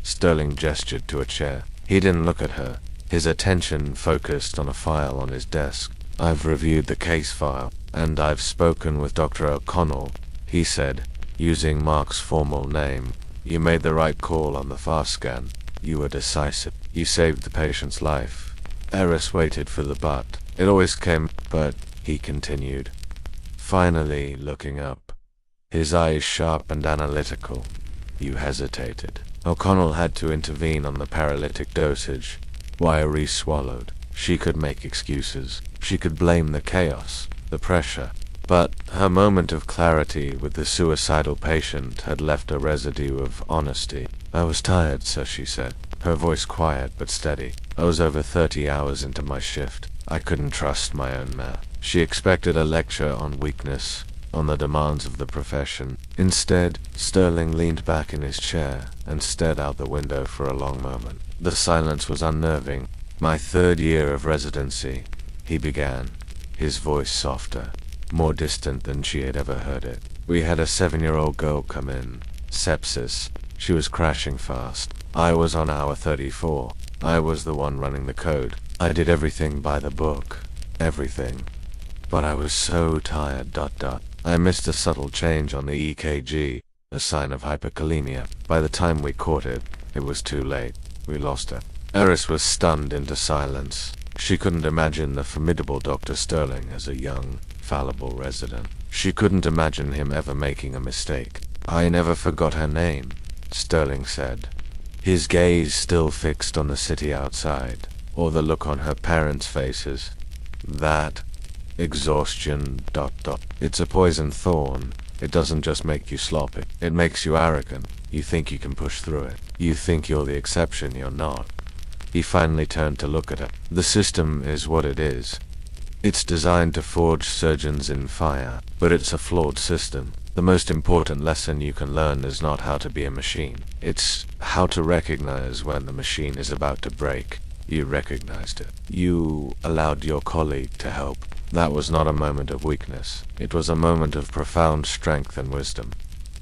Sterling gestured to a chair. He didn't look at her. His attention focused on a file on his desk. "I've reviewed the case file, and I've spoken with Dr. O'Connell," he said, using Mark's formal name. "You made the right call on the fast scan. You were decisive. You saved the patient's life." Eris waited for the but. It always came, "But," he continued, finally looking up, his eyes sharp and analytical. "You hesitated." O'Connell had to intervene on the paralytic dosage. Wiry swallowed. She could make excuses. She could blame the chaos, the pressure. But her moment of clarity with the suicidal patient had left a residue of honesty. "I was tired, sir," she said, her voice quiet but steady. "I was over 30 hours into my shift. I couldn't trust my own math." She expected a lecture on weakness, on the demands of the profession. Instead, Sterling leaned back in his chair and stared out the window for a long moment. The silence was unnerving. "My third year of residency," he began, his voice softer, more distant than she had ever heard it. "We had a 7-year-old girl come in. Sepsis. She was crashing fast. I was on hour 34. I was the one running the code. I did everything by the book. Everything. But I was so tired. I missed a subtle change on the EKG, a sign of hyperkalemia. By the time we caught it, it was too late. We lost her." Eris was stunned into silence. She couldn't imagine the formidable Dr. Sterling as a young, fallible resident. She couldn't imagine him ever making a mistake. "I never forgot her name," Sterling said. his gaze still fixed on the city outside, or the look on her parents' faces. That exhaustion. It's a poison thorn. It doesn't just make you sloppy. It makes you arrogant. You think you can push through it. You think you're the exception. You're not. He finally turned to look at her. The system is what it is. It's designed to forge surgeons in fire, but it's a flawed system. The most important lesson you can learn is not how to be a machine. It's how to recognize when the machine is about to break. You recognized it. You allowed your colleague to help. That was not a moment of weakness. It was a moment of profound strength and wisdom.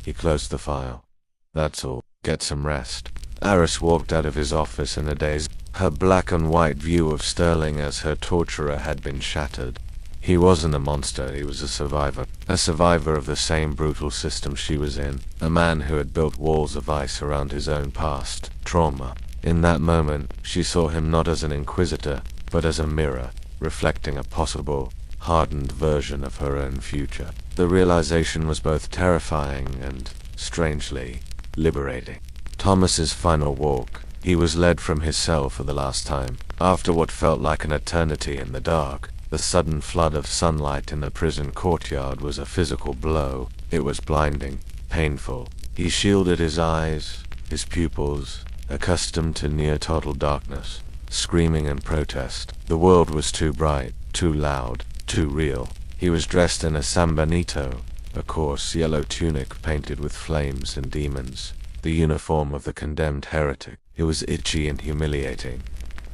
He closed the file. That's all. Get some rest. Aris walked out of his office in a daze. Her black and white view of Sterling as her torturer had been shattered. He wasn't a monster, he was a survivor. A survivor of the same brutal system she was in. A man who had built walls of ice around his own past, trauma. In that moment, she saw him not as an inquisitor, but as a mirror, reflecting a possible, hardened version of her own future. The realization was both terrifying and, strangely, liberating. Thomas's final walk. He was led from his cell for the last time. After what felt like an eternity in the dark, the sudden flood of sunlight in the prison courtyard was a physical blow. It was blinding, painful. He shielded his eyes, his pupils, accustomed to near-total darkness, screaming in protest. The world was too bright, too loud, too real. He was dressed in a sanbenito, a coarse yellow tunic painted with flames and demons, the uniform of the condemned heretic. It was itchy and humiliating.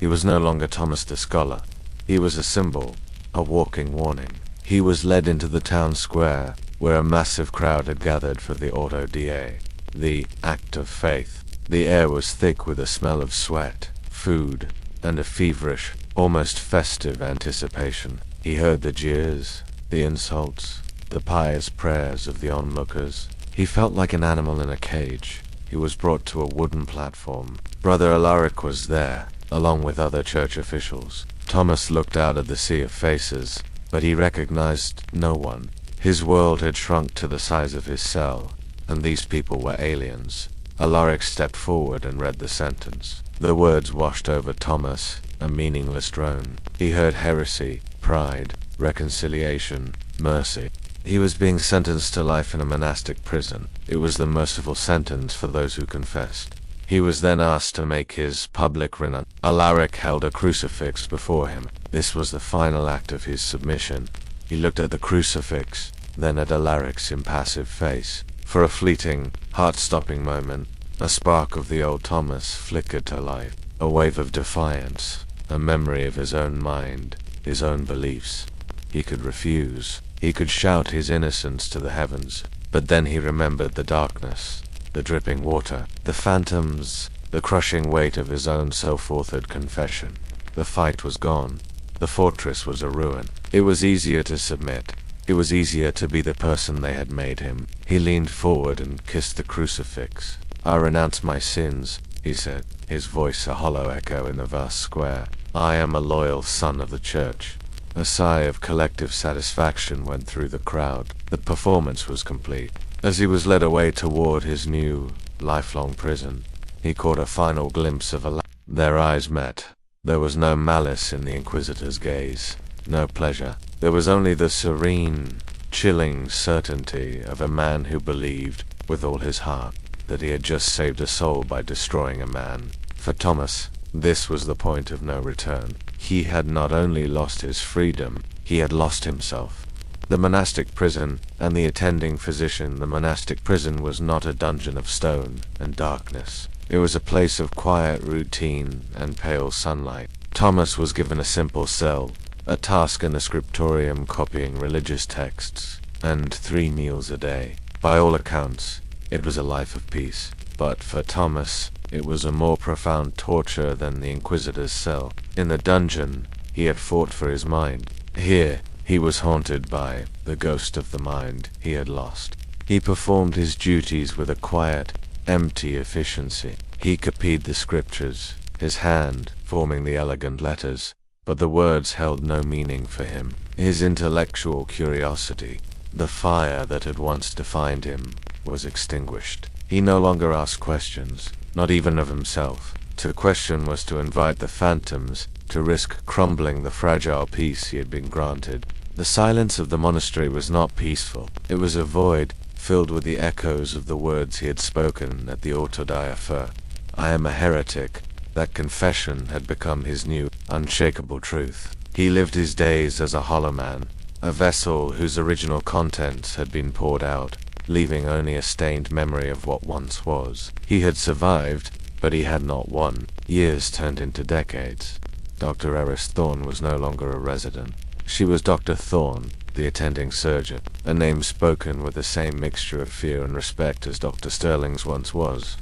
He was no longer Thomas the Scholar. He was a symbol, a walking warning. He was led into the town square, where a massive crowd had gathered for the auto da, the act of faith. The air was thick with a smell of sweat, food, and a feverish, almost festive anticipation. He heard the jeers, the insults, the pious prayers of the onlookers. He felt like an animal in a cage. He was brought to a wooden platform. Brother Alaric was there, along with other church officials. Thomas looked out at the sea of faces, but he recognized no one. His world had shrunk to the size of his cell, and these people were aliens. Alaric stepped forward and read the sentence. The words washed over Thomas, a meaningless drone. He heard heresy, pride, reconciliation, mercy. He was being sentenced to life in a monastic prison. It was the merciful sentence for those who confessed. He was then asked to make his public renunciation. Alaric held a crucifix before him. This was the final act of his submission. He looked at the crucifix, then at Alaric's impassive face. For a fleeting, heart-stopping moment, a spark of the old Thomas flickered to life. A wave of defiance, a memory of his own mind, his own beliefs. He could refuse. He could shout his innocence to the heavens, but then he remembered the darkness, the dripping water, the phantoms, the crushing weight of his own self-authored confession. The fight was gone. The fortress was a ruin. It was easier to submit. It was easier to be the person they had made him. He leaned forward and kissed the crucifix. "I renounce my sins," he said, his voice a hollow echo in the vast square. "I am a loyal son of the church." A sigh of collective satisfaction went through the crowd. The performance was complete. As he was led away toward his new, lifelong prison, he caught a final glimpse of Their eyes met. There was no malice in the Inquisitor's gaze, no pleasure. There was only the serene, chilling certainty of a man who believed, with all his heart, that he had just saved a soul by destroying a man. For Thomas, this was the point of no return. He had not only lost his freedom, he had lost himself. The monastic prison, and the attending physician. The monastic prison was not a dungeon of stone and darkness. It was a place of quiet routine and pale sunlight. Thomas was given a simple cell, a task in the scriptorium copying religious texts, and 3 meals a day. By all accounts, it was a life of peace. But for Thomas, it was a more profound torture than the Inquisitor's cell. In the dungeon, he had fought for his mind. Here, he was haunted by the ghost of the mind he had lost. He performed his duties with a quiet, empty efficiency. He copied the scriptures, his hand forming the elegant letters, but the words held no meaning for him. His intellectual curiosity, the fire that had once defined him, was extinguished. He no longer asked questions, not even of himself. To question was to invite the phantoms, to risk crumbling the fragile peace he had been granted. The silence of the monastery was not peaceful. It was a void, filled with the echoes of the words he had spoken at the autodiaphor. I am a heretic. That confession had become his new, unshakable truth. He lived his days as a hollow man, a vessel whose original contents had been poured out, leaving only a stained memory of what once was. He had survived, but he had not won. Years turned into decades. Dr. Eris Thorne was no longer a resident. She was Dr. Thorne, the attending surgeon, a name spoken with the same mixture of fear and respect as Dr. Sterling's once was.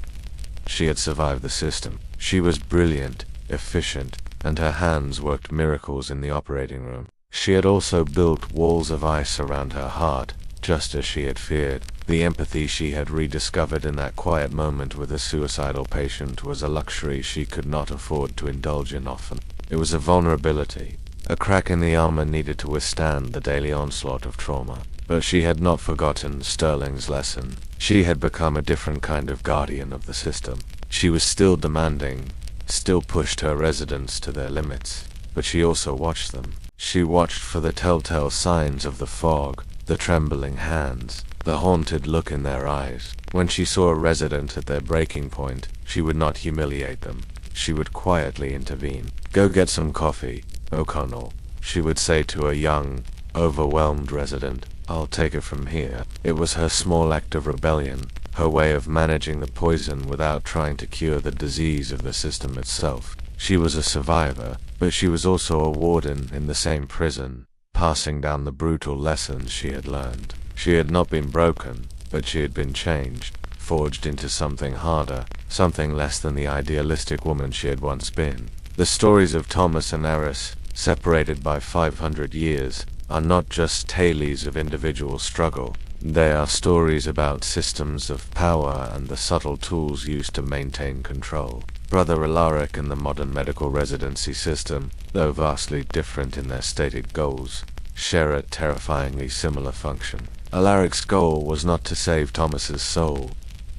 She had survived the system. She was brilliant, efficient, and her hands worked miracles in the operating room. She had also built walls of ice around her heart, just as she had feared. The empathy she had rediscovered in that quiet moment with a suicidal patient was a luxury she could not afford to indulge in often. It was a vulnerability, a crack in the armor needed to withstand the daily onslaught of trauma. But she had not forgotten Sterling's lesson. She had become a different kind of guardian of the system. She was still demanding, still pushed her residents to their limits, but she also watched them. She watched for the telltale signs of the fog, the trembling hands, the haunted look in their eyes. When she saw a resident at their breaking point, she would not humiliate them. She would quietly intervene. "Go get some coffee, O'Connell," she would say to a young, overwhelmed resident. "I'll take it from here." It was her small act of rebellion, her way of managing the poison without trying to cure the disease of the system itself. She was a survivor, but she was also a warden in the same prison, passing down the brutal lessons she had learned. She had not been broken, but she had been changed, forged into something harder, something less than the idealistic woman she had once been. The stories of Thomas and Eris, separated by 500 years, are not just tales of individual struggle. They are stories about systems of power and the subtle tools used to maintain control. Brother Alaric and the modern medical residency system, though vastly different in their stated goals, share a terrifyingly similar function. Alaric's goal was not to save Thomas's soul.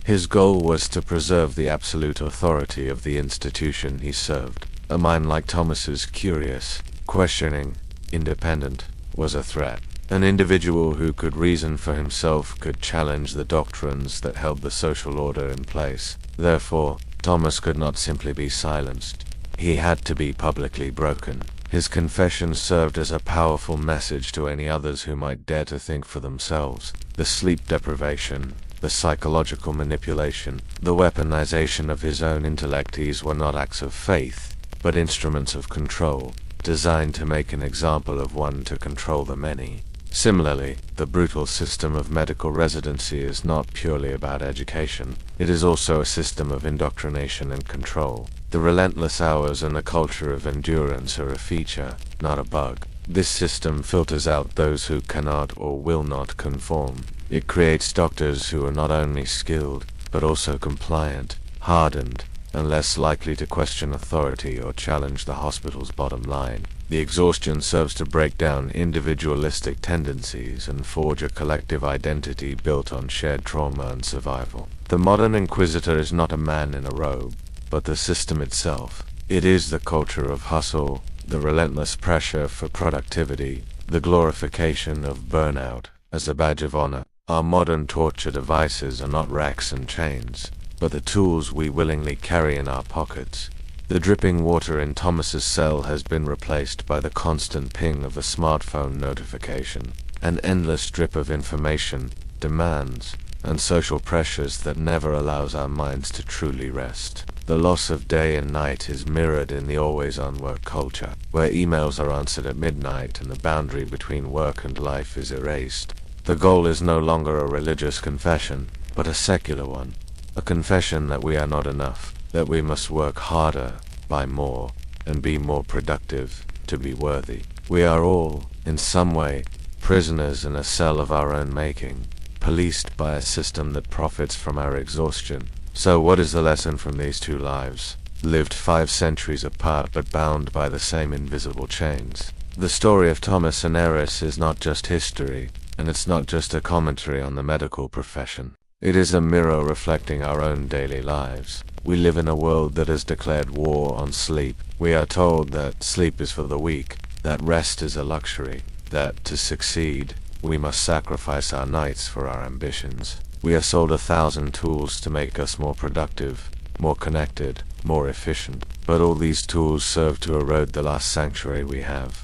His goal was to preserve the absolute authority of the institution he served. A mind like Thomas's, curious, questioning, independent, was a threat. An individual who could reason for himself could challenge the doctrines that held the social order in place. Therefore, Thomas could not simply be silenced. He had to be publicly broken. His confession served as a powerful message to any others who might dare to think for themselves. The sleep deprivation, the psychological manipulation, the weaponization of his own intellect, these were not acts of faith, but instruments of control, designed to make an example of one to control the many. Similarly, the brutal system of medical residency is not purely about education. It is also a system of indoctrination and control. The relentless hours and a culture of endurance are a feature, not a bug. This system filters out those who cannot or will not conform. It creates doctors who are not only skilled, but also compliant, hardened, and less likely to question authority or challenge the hospital's bottom line. The exhaustion serves to break down individualistic tendencies and forge a collective identity built on shared trauma and survival. The modern inquisitor is not a man in a robe, but the system itself. It is the culture of hustle, the relentless pressure for productivity, the glorification of burnout as a badge of honor. Our modern torture devices are not racks and chains, but the tools we willingly carry in our pockets. The dripping water in Thomas's cell has been replaced by the constant ping of a smartphone notification, an endless drip of information, demands, and social pressures that never allows our minds to truly rest. The loss of day and night is mirrored in the always-on work culture, where emails are answered at midnight and the boundary between work and life is erased. The goal is no longer a religious confession, but a secular one, a confession that we are not enough, that we must work harder, buy more, and be more productive to be worthy. We are all, in some way, prisoners in a cell of our own making, policed by a system that profits from our exhaustion. So what is the lesson from these two lives, lived 5 centuries apart but bound by the same invisible chains? The story of Thomas and Eris is not just history, and it's not just a commentary on the medical profession. It is a mirror reflecting our own daily lives. We live in a world that has declared war on sleep. We are told that sleep is for the weak, that rest is a luxury, that to succeed, we must sacrifice our nights for our ambitions. We are sold 1,000 tools to make us more productive, more connected, more efficient. But all these tools serve to erode the last sanctuary we have,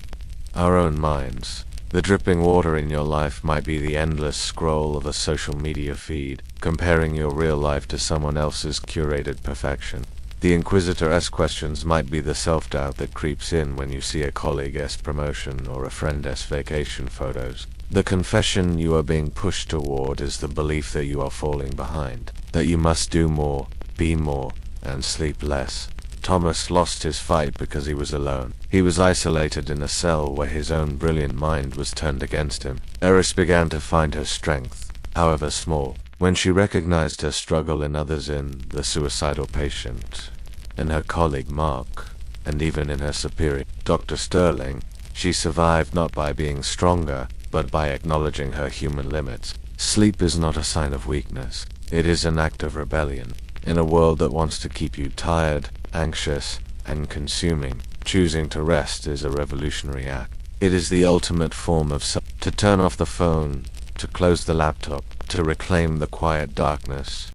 our own minds. The dripping water in your life might be the endless scroll of a social media feed, comparing your real life to someone else's curated perfection. The inquisitor-esque questions might be the self-doubt that creeps in when you see a colleague-esque promotion or a friend-esque vacation photos. The confession you are being pushed toward is the belief that you are falling behind, that you must do more, be more, and sleep less. Thomas lost his fight because he was alone. He was isolated in a cell where his own brilliant mind was turned against him. Eris began to find her strength, however small, when she recognized her struggle in others, in the suicidal patient, in her colleague Mark, and even in her superior, Dr. Sterling. She survived not by being stronger, but by acknowledging her human limits. Sleep is not a sign of weakness. It is an act of rebellion. In a world that wants to keep you tired, anxious, and consuming, choosing to rest is a revolutionary act. It is the ultimate form of to turn off the phone, to close the laptop, to reclaim the quiet darkness.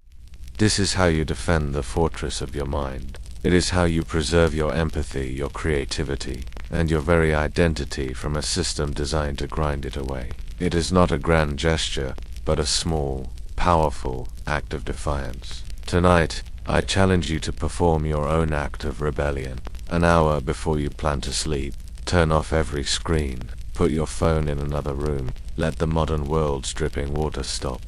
This is how you defend the fortress of your mind. It is how you preserve your empathy, your creativity, and your very identity from a system designed to grind it away. It is not a grand gesture, but a small, powerful act of defiance. Tonight, I challenge you to perform your own act of rebellion. An hour before you plan to sleep, turn off every screen, put your phone in another room, let the modern world's dripping water stop.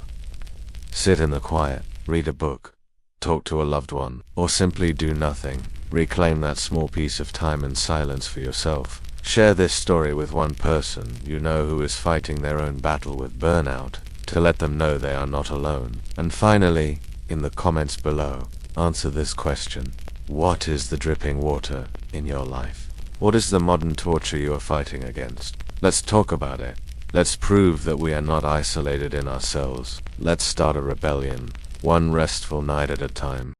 Sit in the quiet, read a book, talk to a loved one, or simply do nothing. Reclaim that small piece of time and silence for yourself. Share this story with one person you know who is fighting their own battle with burnout, to let them know they are not alone. And finally, in the comments below, answer this question. What is the dripping water in your life? What is the modern torture you are fighting against? Let's talk about it. Let's prove that we are not isolated in our cells. Let's start a rebellion, one restful night at a time.